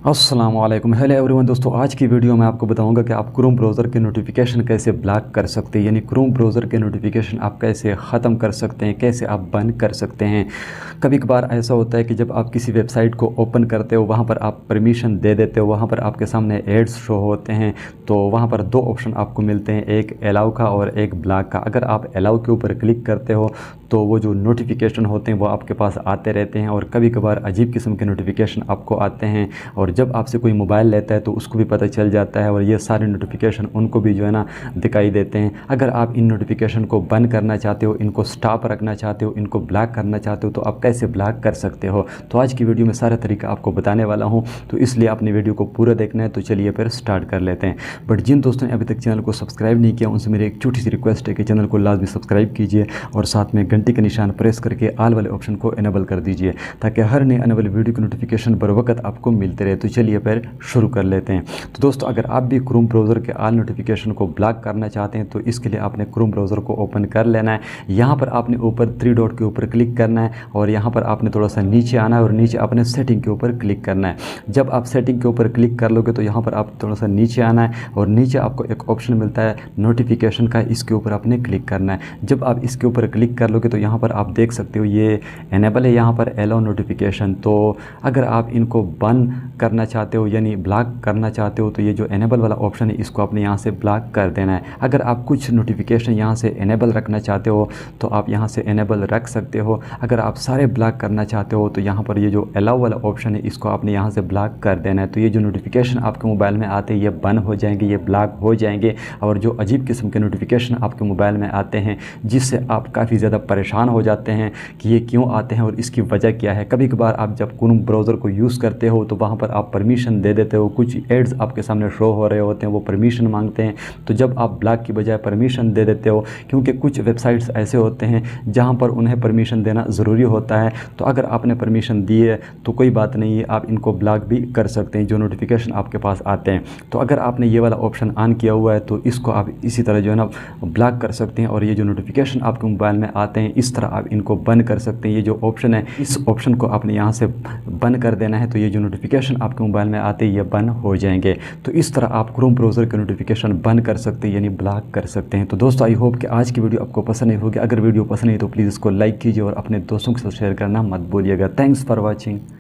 अस्सलामुअलैकुम, hello everyone. दोस्तों, आज की वीडियो में आपको बताऊंगा कि आप क्रोम ब्राउज़र के नोटिफिकेशन कैसे ब्लॉक कर सकते हैं, यानी क्रोम ब्राउज़र के नोटिफिकेशन आप कैसे ख़त्म कर सकते हैं, कैसे आप बंद कर सकते हैं। कभी कभार ऐसा होता है कि जब आप किसी वेबसाइट को ओपन करते हो, वहाँ पर आप परमिशन दे देते हो, वहाँ पर आपके सामने एड्स शो होते हैं, तो वहाँ पर दो ऑप्शन आपको मिलते हैं, एक अलाउ का और एक ब्लॉक का। अगर आप अलाउ के ऊपर क्लिक करते हो तो वो जो नोटिफिकेशन होते हैं वो आपके पास आते रहते हैं, और कभी कभार अजीब किस्म के नोटिफिकेशन आपको आते हैं, और जब आपसे कोई मोबाइल लेता है तो उसको भी पता चल जाता है, और ये सारे नोटिफिकेशन उनको भी जो है ना दिखाई देते हैं। अगर आप इन नोटिफिकेशन को बंद करना चाहते हो, इनको स्टॉप रखना चाहते हो, इनको ब्लॉक करना चाहते हो, तो आप कैसे ब्लॉक कर सकते हो। तो आज की वीडियो में सारा तरीका आपको बताने वाला हूँ, तो इसलिए आपने वीडियो को पूरा देखना है। तो चलिए फिर स्टार्ट कर लेते हैं। बट जिन दोस्तों ने अभी तक चैनल को सब्सक्राइब नहीं किया, उनसे मेरी एक छोटी सी रिक्वेस्ट है कि चैनल को लाजमी सब्सक्राइब कीजिए और साथ में घंटी का निशान प्रेस करके ऑल वाले ऑप्शन को इनेबल कर दीजिए, ताकि हर नए आने वाली वीडियो की नोटिफिकेशन बर वक्त आपको मिलते रहे। तो चलिए फिर शुरू कर लेते हैं। तो दोस्तों, अगर आप भी क्रोम ब्राउज़र के ऑल नोटिफिकेशन को ब्लॉक करना चाहते हैं तो इसके लिए आपने क्रोम ब्राउज़र को ओपन कर लेना है। यहाँ पर आपने ऊपर थ्री डॉट के ऊपर क्लिक करना है, और यहाँ पर आपने थोड़ा सा नीचे आना है, और नीचे आपने सेटिंग के ऊपर क्लिक करना है। जब आप सेटिंग के ऊपर क्लिक कर लोगे तो यहाँ पर आप थोड़ा सा नीचे आना है, और नीचे आपको एक ऑप्शन मिलता है नोटिफिकेशन का, इसके ऊपर आपने क्लिक करना है। जब आप इसके ऊपर क्लिक कर लोगे तो यहाँ पर आप देख सकते हो ये इनेबल है, यहाँ पर अलाउ नोटिफिकेशन। तो अगर आप इनको बंद करना चाहते हो यानी ब्लॉक करना चाहते हो तो ये जो इनेबल वाला ऑप्शन है इसको आपने यहाँ से ब्लॉक कर देना है। अगर आप कुछ नोटिफिकेशन यहाँ से इनेबल रखना चाहते हो तो आप यहाँ से इनेबल रख सकते हो। अगर आप सारे ब्लॉक करना चाहते हो तो यहाँ पर ये जो अलाउ वाला ऑप्शन है इसको आपने यहाँ से ब्लॉक कर देना है। तो ये जो नोटिफिकेशन आपके मोबाइल में आते हैं ये बंद हो जाएंगे, ये ब्लॉक हो जाएंगे। और जो अजीब किस्म के नोटिफिकेशन आपके मोबाइल में आते हैं जिससे आप काफ़ी ज़्यादा परेशान हो जाते हैं कि ये क्यों आते हैं और इसकी वजह क्या है। कभी कभार आप जब क्रोम ब्राउज़र को यूज़ करते हो तो वहाँ पर आप परमिशन दे देते हो, कुछ एड्स आपके सामने शो हो रहे होते हैं, वो परमिशन मांगते हैं। तो जब आप ब्लॉक की बजाय परमिशन दे देते हो, क्योंकि कुछ वेबसाइट्स ऐसे होते हैं जहाँ पर उन्हें परमिशन देना ज़रूरी होता है, तो अगर आपने परमिशन दी है तो कोई बात नहीं है, आप इनको ब्लॉक भी कर सकते हैं जो नोटिफिकेशन आपके पास आते हैं। तो अगर आपने ये वाला ऑप्शन ऑन किया हुआ है तो इसको आप इसी तरह जो है ना ब्लॉक कर सकते हैं, और ये जो नोटिफिकेशन आपके मोबाइल में आते हैं इस तरह आप इनको बंद कर सकते हैं। ये जो ऑप्शन है इस ऑप्शन को आपने यहाँ से बंद कर देना है, तो ये जो नोटिफिकेशन आपके मोबाइल में आते हैं ये बंद हो जाएंगे। तो इस तरह आप क्रोम ब्राउज़र के नोटिफिकेशन बंद कर सकते हैं यानी ब्लॉक कर सकते हैं। तो दोस्तों, आई होप कि आज की वीडियो आपको पसंद आई होगी। अगर वीडियो पसंद आई तो प्लीज़ इसको लाइक कीजिए और अपने दोस्तों के साथ शेयर करना मत भूलिएगा। Thanks for watching.